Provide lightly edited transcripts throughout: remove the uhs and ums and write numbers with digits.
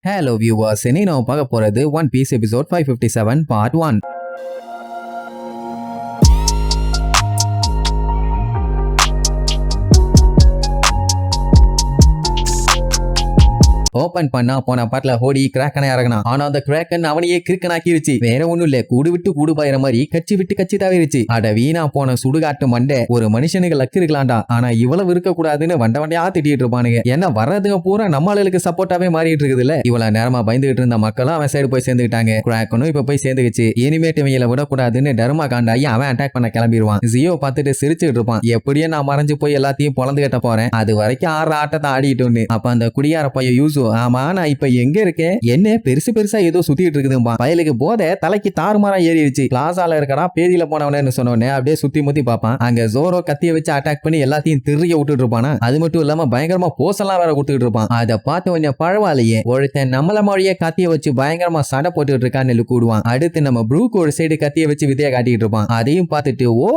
Hello viewers, இன்னைக்கு நம்ம பார்க்க போறது One Piece episode 557 part 1. Open பண்ணா போன பாட்டுல ஹோடி கிராக்கனை இறங்கினா. ஆனா அந்த கிராக்கன் அவனையே கிறுக்கனாக்கிருச்சு. வேற ஒண்ணும் இல்ல, கூடு விட்டு கூடு பாயிற மாதிரி கச்சி விட்டு கச்சி தவிருச்சு. அட வீணா போன சுடுகாட்டு மண்டை, ஒரு மனுஷனுக்கு லக்கு இருக்கலாம்டா, ஆனா இவ்வளவு இருக்க கூடாதுன்னு வண்ட வண்டையா திட்டிட்டு இருப்பானுங்க. ஏன்னா வர்றதுங்க பூரா நம்மளுக்கு சப்போர்ட்டாவே மாறிட்டு இருக்குதுல்ல. இவ்வளவு நேரமா பயந்துகிட்டு இருந்த மக்களும் அவன் சைடு போய் சேர்ந்துக்கிட்டாங்க. கிராக்கனும் இப்ப போய் சேர்ந்துக்கிச்சு. இனிமேட்டு இவங்களை விடக்கூடாதுன்னு டர்மா காண்டாயி அவன் அட்டாக் பண்ண கிளம்பிடுவான். ஜியோ பார்த்துட்டு சிரிச்சுட்டு இருப்பான். எப்படியே நான் மறைஞ்சு போய் எல்லாத்தையும் பொழந்து கட்ட போறேன், அது வரைக்கும் ஆடுற ஆட்டத்தை ஆடிட்டு. அப்ப அந்த குடியார பையன் யூசு, ஆமா நான் இப்ப எங்க இருக்கேன், என்ன பெருசு பெருசா ஏதோ சுத்திட்டு இருக்குதும்பா. பயலுக்கு போத தலைக்கு தாறுமாறா ஏறிடுச்சு. பிளாசால இருக்கடா பேதியில போனவனு சொன்னோன்னே அப்படியே சுத்தி முத்தி பாப்பான். அங்க ஜோரோ கத்திய வச்சு அட்டாக் பண்ணி எல்லாத்தையும் திரிய விட்டுட்டு இருப்பானா. அது மட்டும் இல்லாம பயங்கரமா போசெல்லாம் வேற கொடுத்துட்டு இருப்பான். அதை பார்த்து கொஞ்சம் பழவாலையே, ஒருத்தன் நம்மள மொழிய கத்திய வச்சு பயங்கரமா சடை போட்டுட்டு இருக்கான்னு கூடுவான். அடுத்து நம்ம ப்ரூக் ஒரு சைடு கத்திய வச்சு விதைய காட்டிட்டு இருப்பான். அதையும் பார்த்துட்டு ஓ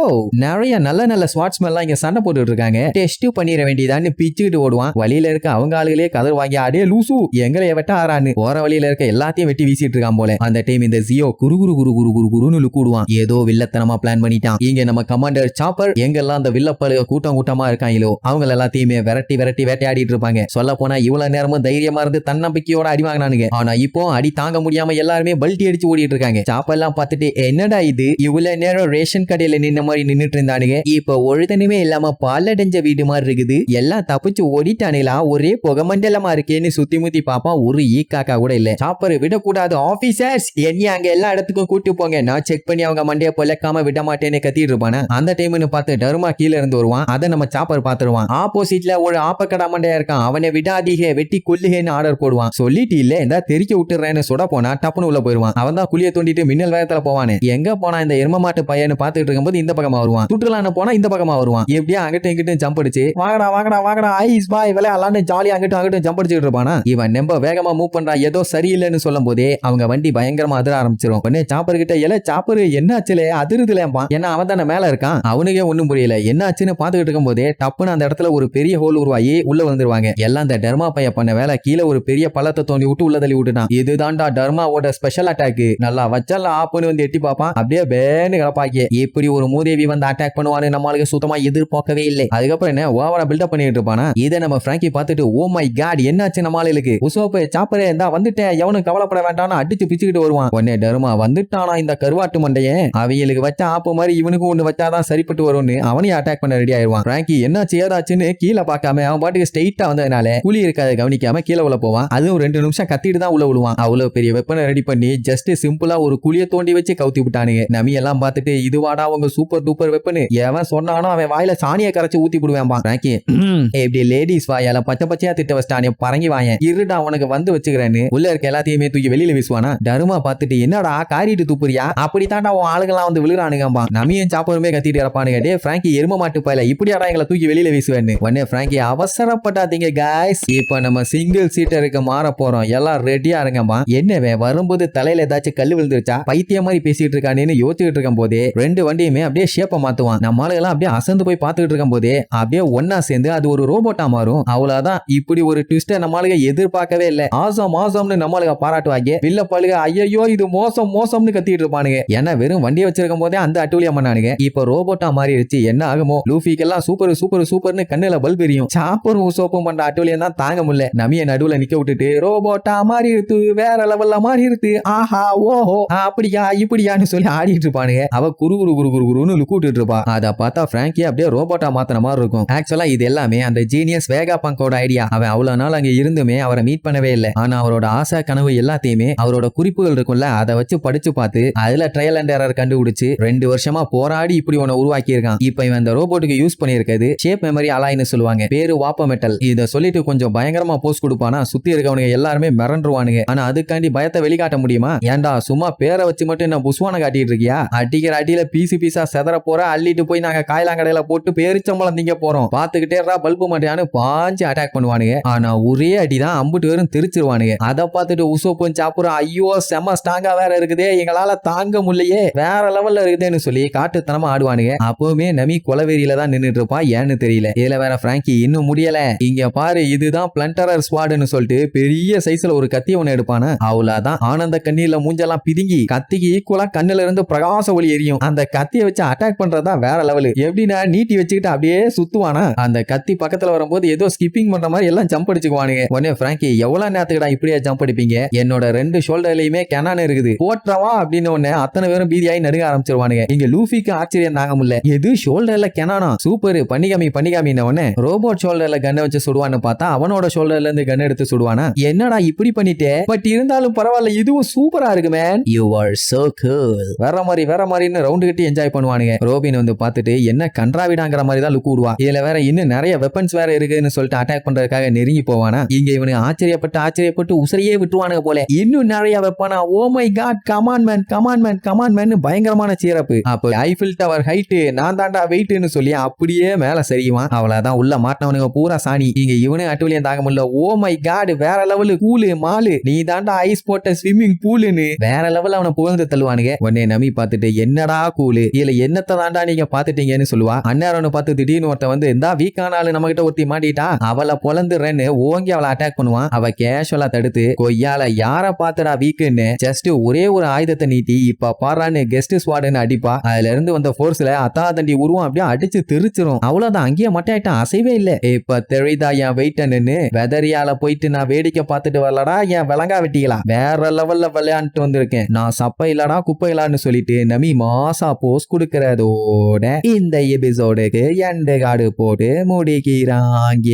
நிறைய நல்ல நல்ல ஸ்வாட்ஸ்மென் எல்லாம் இங்க சண்டை போட்டுட்டு இருக்காங்க, டெஸ்ட் பண்ணிட வேண்டியதான்னு பிச்சுக்கிட்டு ஓடுவான். வழியில இருக்க அவங்க ஆளுகளே கதர் வாங்கி அடே லூசு எங்களை வெட்ட ஆறான்னு போற வழியில இருக்க எல்லாத்தையும் வெட்டி வீசிட்டு இருக்கான் போல. அந்த டைம் இந்த ஜியோ குரு குரு குரு குரு குரு குருன்னு கூடுவான். ஏதோ வில்லத்தனமா பிளான் பண்ணிட்டான். இங்க நம்ம கமாண்டர் சாப்பர் எங்கெல்லாம் அந்த வில்லப்பழுக கூட்டம் கூட்டமா இருக்காங்களோ அவங்க எல்லாத்தையுமே விரட்டி விரட்டி வேட்டையாடிட்டு இருப்பாங்க. சொல்ல போனா இவ்வளவு நேரமும் தைரியமா இருந்து தன்னம்பிக்கையோட அடி வாங்கினானுங்க. ஆனா இப்போ அடி தாங்க முடியாம எல்லாருமே பல்ட்டி அடிச்சு ஓடிட்டு இருக்காங்க. சாப்பர் எல்லாம் பார்த்துட்டு என்னடா இது, இவ்வளவு நேரம் ரேஷன் கடையில நின்ன மாதிரி நின்னுட்டு இருந்தானுங்க, இப்ப ஒழுதனுமே இல்லாம பாலடைஞ்ச வீடு மாதிரி இருக்குது, எல்லாம் தப்பிச்சு ஓடிட்டானுங்களா, ஒரே புகை மண்டலமா இருக்கேன்னு சுத்தி முத்தி பாப்பா. ஒரு ஈக்காக்கா கூட இல்ல. சாப்பர் விடக்கூடாது ஆபீசர்ஸ், என்னைய அங்க எல்லா இடத்துக்கும் கூட்டி போங்க, நான் செக் பண்ணி அவங்க மண்டைய பொலக்காம விட மாட்டேன்னு கத்திட்டு இருப்பானே. அந்த டைம்னு பார்த்து டர்மா கீழ இருந்து வருவான். அதை நம்ம சாப்பர் பாத்துருவான். ஆப்போசிட்ல ஒரு ஆப்பக்கடா மண்டையா இருக்கான், அவனை விடாதீக வெட்டி கொல்லுகன்னு ஆர்டர் போடுவான். சொல்லிட்டு இல்ல இந்த தெரிக்க விட்டுறேன்னு சுட போனா டப்புனு உள்ள போயிருவான். அவன் தான் குளிய தோண்டிட்டு மின்னல் வேகத்துல போவானே. எங்க போனா இந்த எரும மாட்டு பையன்னு பாத்துட்டு இருக்கும்போது இந்த பக்கமா வருவான். சுற்றுலான்னு போனா இந்த பக்கமா வருவான். எப்படியா அங்கிட்டும் இங்கிட்டும் ஜம்ப் அடிச்சு வாங்கடா வாங்கடா வாங்கடா ஐஸ் பாய் விளையாடலான்னு ஜாலியா அங்கிட்டும் அங்கிட்டும் ஜம்ப் அடிச்சுட்டு இருப்பானா. இவன் நம்ப வேகமா மூவ் பண்றா, ஏதோ சரியில்லைன்னு சொல்லும் போதே அவங்க வண்டி பயங்கரமா அதிர ஆரம்பிச்சிடும். உடனே சாப்பர் கிட்ட எல சாப்பர் என்னாச்சுல அதிருதுலேம்பா. ஏன்னா அவன் தானே மேல இருக்கான். அவனுக்கே ஒண்ணும் புரியல என்னாச்சுன்னு பாத்துக்கிட்டு இருக்கும் போதே டப்புன்னு அந்த இடத்துல ஒரு பெரிய ஹோல் உருவாகி உள்ள வந்துருவாங்க. எல்லாம் அந்த டர்மா பைய பண்ண வேலை. கீழே ஒரு பெரிய பள்ளத்தை தோண்டி விட்டு உள்ள தள்ளி விட்டுட்டான். இதுதான்டா டர்மாவோட ஸ்பெஷல் அட்டாக். நல்லா வச்சலாம் ஆப்புன்னு வந்து எட்டி பாப்பான். அப்படியே பேன்னு கிடப்பாக்கி. இப்படி ஒரு மூதேவி வந்து அட்டாக் பண்ணுவான்னு நம்மளுக்கு சுத்தமா எதிர்பார்க்கவே இல்லை. அதுக்கப்புறம் என்ன ஓவரா பில்டப் பண்ணிட்டு இருப்பானா. இதை நம்ம பிராங்கி பார்த்துட்டு ஓ மை காட் என்னாச்சு நம்மளுக்கு உசோப்பு சாப்பரே இருந்தா வந்துட்டேன், எவனும் கவலைப்பட வேண்டாம்னு அடிச்சு பிச்சுக்கிட்டு வருவான். உடனே டர்மா வந்துட்டானா இந்த கருவாட்டு மண்டையே, அவைகளுக்கு வச்ச ஆப்பு மாதிரி இவனுக்கு ஒண்ணு வச்சாதான் சரிப்பட்டு வரும்னு அவனையும் அட்டாக் பண்ண ரெடி ஆயிடுவான். பிராங்கி என்னாச்சு ஏதாச்சுன்னு கீழே பார்க்காம அவன் பாட்டுக்கு ஸ்ட்ரெயிட்டா வந்ததுனால குழி இருக்காத கவனிக்காம கீழே உள்ள போவான். அதுவும் 2 நிமிஷம் கத்திட்டு தான் உள்ள விழுவான். அவ்வளவு பெரிய வெப்பனை ரெடி பண்ணி ஜஸ்ட் சிம்பிளா ஒரு குழிய தோண்டி வச்சு கவுத்தி விட்டானுங்க. நமி எல்லாம் பார்த்துட்டு இதுவாடா அவங்க சூப்பர் டூப்பர் வெப்பனு, எவன் சொன்னானோ அவன் வாயில சாணியை கரைச்சு ஊத்தி விடுவேன். பிராங்கி இப்படி லேடிஸ் வாயால பச்சை பச்சையா திட்ட வச்சிட்டானே பறங்கி வாயன் இருடா உனக்கு வந்து வச்சுக்கிறேன்னு உள்ள இருக்க எல்லாத்தையுமே தூக்கி வெளியில வீசுவானா. டர்மா பார்த்துட்டு என்னடா காரிட்டு துப்புறியா, அப்படித்தாண்டா உன் ஆளுங்கெல்லாம் வந்து விழுறானுங்கம்பா. நமியும் சாப்பருமே கத்திட்டு இறப்பானுங்க. டே பிராங்கி எரும மாட்டு பையல இப்படியாடா எங்களை தூக்கி வெளியில வீசுவேன்னு. உடனே பிராங்கி அவசரப்பட்டாதீங்க காய்ஸ், இப்ப நம்ம சிங்கிள் சீட்டருக்கு மாற போறோம், எல்லாம் ரெடியா இருங்கம்மா. என்னவே வரும்போது தலையில ஏதாச்சும் கல்லு விழுந்துருச்சா பைத்திய மாதிரி பேசிட்டு இருக்கானேன்னு யோசிச்சுட்டு இருக்கும் போதே 2 வண்டியுமே அப்படியே ஷேப்ப மாத்துவான். நம்ம ஆளுங்கெல்லாம் அப்படியே அசந்து போய் பார்த்துட்டு இருக்கும் போதே அப்படியே ஒன்னா சேர்ந்து அது ஒரு ரோபோட்டா மாறும். அவ்வளவுதான். இப்படி ஒரு ட்விஸ்ட நம்மளுக்கு எதிர்பார்க்கவே இல்லை. ஆசம் ஆசம்னு நம்மளுக்கு பாராட்டுவாங்க. வில்ல பழுக ஐயோ இது மோசம் மோசம்னு கத்திட்டு இருப்பானுங்க. ஏன்னா வெறும் வண்டியை வச்சிருக்கும் போதே அந்த அட்டூழியம் பண்ணானுங்க. இப்ப ரோபோட்டா மாறிடுச்சு, என்ன ஆகுமோ. லூஃபிக்கெல்லாம் சூப்பர் சூப்பர் சூப்பர்னு கண்ணுல பல்ப் எரியும். சாப்பர் சோப்பும் பண்ற அட்டூழியம் தான் தாங்க முடியல. நமிய நடுவுல நிக்க விட்டுட்டு ரோபோட்டா மாறி இருக்கு, வேற லெவல்ல மாறி இருக்கு, ஆஹா ஓஹோ அப்படியா இப்படியான்னு சொல்லி ஆடிட்டு இருப்பானுங்க. அவ குரு குரு குரு குரு குருன்னு லுக்கிட்டு இருப்பா. அதை பார்த்தா பிராங்கி அப்படியே ரோபோட்டா மாத்தின மாதிரி இருக்கும். ஆக்சுவலா இது எல்லாமே அந்த ஜீனியஸ் வேகா பங்கோட ஐடியா. அவன் அவ்வளவு நாள் அங்க இருந்துமே அவரை மீட் பண்ணவே இல்லை. ஆனா அவரோட ஆசை கனவு எல்லாத்தையுமே அவரோட குறிப்புகள் இருக்கும்ல அதை வச்சு படிச்சு பார்த்து அதுல ட்ரையல் அண்ட் எரர் கண்டுபிடிச்சு 2 வருஷமா போராடி இப்படி ஒன்னு உருவாக்கி இருக்கான். இப்ப இவன் இந்த ரோபோட்டுக்கு யூஸ் பண்ணிருக்கிறது ஷேப் மெமரி அலாய்னு சொல்லுவாங்க, பேரு வாப்ப மெட்டல். இத சொல்லிட்டு கொஞ்சம் பயங்கரமா போஸ்ட் கொடுப்பானா சுத்தி இருக்கவனுங்க எல்லாருமே மிரண்டுருவானுங்க. ஆனா அதுக்காண்டி பயத்தை வெளிக்காட்ட முடியுமா? ஏன்டா சும்மா பேரை வச்சு மட்டும் என்ன புஸ்வான காட்டிட்டு இருக்கியா? அடிக்கிற அடியில பீசி பீஸா செதற போற, அள்ளிட்டு போய் நாங்க காயலாங்கடையில போட்டு பேரிச்சம்பளம் திங்க போறோம், பாத்துக்கிட்டே பல்பு மாட்டியான்னு பாஞ்சு அட்டாக் பண்ணுவானுங்க. ஆனா ஒரே அடி தான் அம்புட்டு பேரும் திருச்சிருவானுங்க. அதை பார்த்துட்டு உசோப்பும் சாப்புரும் ஐயோ செம ஸ்ட்ராங்கா வேற இருக்குதே, எங்களால தாங்க முடியலையே, வேற லெவல்ல இருக்குதுன்னு சொல்லி காட்டுத்தனமா ஆடுவானுங்க. அப்பவுமே நமி கொலவெறியில தான் நின்னுட்டு இருப்பா, ஏன்னு தெரியல. இதுல வேற பிராங்கி இன்னும் முடியல, இங்க பாரு இதுதான் பிளண்டரர் ஸ்வாடுன்னு சொல்லிட்டு பெரிய சைஸ்ல ஒரு கத்தி ஒண்ணு எடுப்பானா. அவ்வளவுதான், ஆனந்த கண்ணீர்ல மூஞ்செல்லாம் பிதுங்கி கத்திக்கு ஈக்குவலா கண்ணுல இருந்து பிரகாச ஒளி எரியும். அந்த கத்தியை வச்சு அட்டாக் பண்றதா வேற லெவல். எப்படின்னா நீட்டி வச்சுக்கிட்டு அப்படியே சுத்துவானா. அந்த கத்தி பக்கத்துல வரும்போது ஏதோ ஸ்கிப்பிங் பண்ற மாதிரி எல்லாம் ஜம்ப் அடிச்சுக்குவானுங்க. உடனே பிராங்கி எவ்வளவு நேரத்துக்குடா இப்படியே ஜம்ப் அடிப்பீங்க, என்னோட 2 ஷோல்டர்லயுமே கெனான் இருக்குது, போற்றவா அப்படின்னு உடனே அத்தனை பேரும் பீதியாகி நடுங்க ஆரம்பிச்சிருவானுங்க. இங்க லூஃபிக்கு ஆச்சரியம் தாங்க முடியல, எது ஷோல்டர்ல கெனானா, சூப்பர் பண்ணிக்காமி உடனே ரோபோட் ஷோல்டர்ல கன் வச்சு சுடுவான்னு பார்த்தா அவனோட ஷோல்டர்ல இருந்து கன் எடுத்து சுடுவானா. என்னடா இப்படி பண்ணிட்டே, பட் இருந்தாலும் பரவாயில்ல, இதுவும் சூப்பரா இருக்கு man, you are so cool, வேற மாதிரின்னு ரவுண்ட் கட்டி என்ஜாய் பண்ணுவானுங்க. ரோபின் வந்து பார்த்துட்டு என்ன கன்றாவிடாங்கிற மாதிரி தான் லுக் விடுவா. இதுல வேற இன்னும் நிறைய வெப்பன்ஸ் வேற இருக்குன்னு சொல்லிட்டு அட்டாக் பண்றதுக்காக நெருங்கி போவானா. இங்க இவனுக்கு ஆச்சரியப்பட்டு உசரையே விட்டுருவானுங்க போல. இன்னும் நிறைய வெப்பனா, oh my god, come on பயங்கரமான சீரப்பு. அப்ப ஐஃபில் டவர் ஹைட், நான் தாண்டா வெயிட்னு சொல்லி அப்படியே மேல சரிவான். அவ்வளவுதான், உள்ள மாட்டவனுங்க பூரா சாணி. இங்க இவனே அட்டுவலியம் தாங்க முடியல. ஓ மை காட், வேற லெவலு கூலு மாலு, நீ தாண்டா ஐஸ் போட்ட ஸ்விம்மிங் பூலுன்னு வேற லெவல் அவனை புகழ்ந்து தள்ளுவானுங்க. உடனே நம்பி பார்த்துட்டு என்னடா கூலு, இதுல என்னத்தை தாண்டா நீங்க பாத்துட்டீங்கன்னு சொல்லுவா. அண்ணாரன்னு பார்த்து திடீர்னு ஒருத்த வந்து இந்த வீக்கானாலும் நம்ம கிட்ட ஒருத்தி மாட்டிட்டா, அவளை பொலந்துறேன்னு ஓங்கி அவளை அட்டாக் பண்ணுவான். அவ கேஷுவலா தடுத்து கொய்யால யார பாத்துடா வீக்குன்னு ஜஸ்ட் ஒரே ஒரு ஆயுதத்தை நீட்டி இப்ப பாரான்னு கெஸ்ட் ஸ்வாடுன்னு அடிப்பா. அதுல இருந்து வந்த போர்ஸ்ல அத்தாதண்டி உருவம் அப்படியே அடிச்சு திருச்சிரும். அவ்வளவுதான், அங்கேயே மட்டையாயிட்டான், அசைவே இல்ல. இப்ப தெரியுதா என் வெயிட்டன்னு, வெதரியால போயிட்டு நான் வேடிக்கை பார்த்துட்டு வரலடா என் விலங்கா வெட்டிக்கலாம், வேற லெவல்ல விளையாண்டு வந்திருக்கேன், நான் சப்பை இல்லடா குப்பை இல்லான்னு சொல்லிட்டு நமி மாசா போஸ் கொடுக்கறதோட இந்த எபிசோடுக்கு எண்டு காடு போட்டு முடிக்கிறாங்க.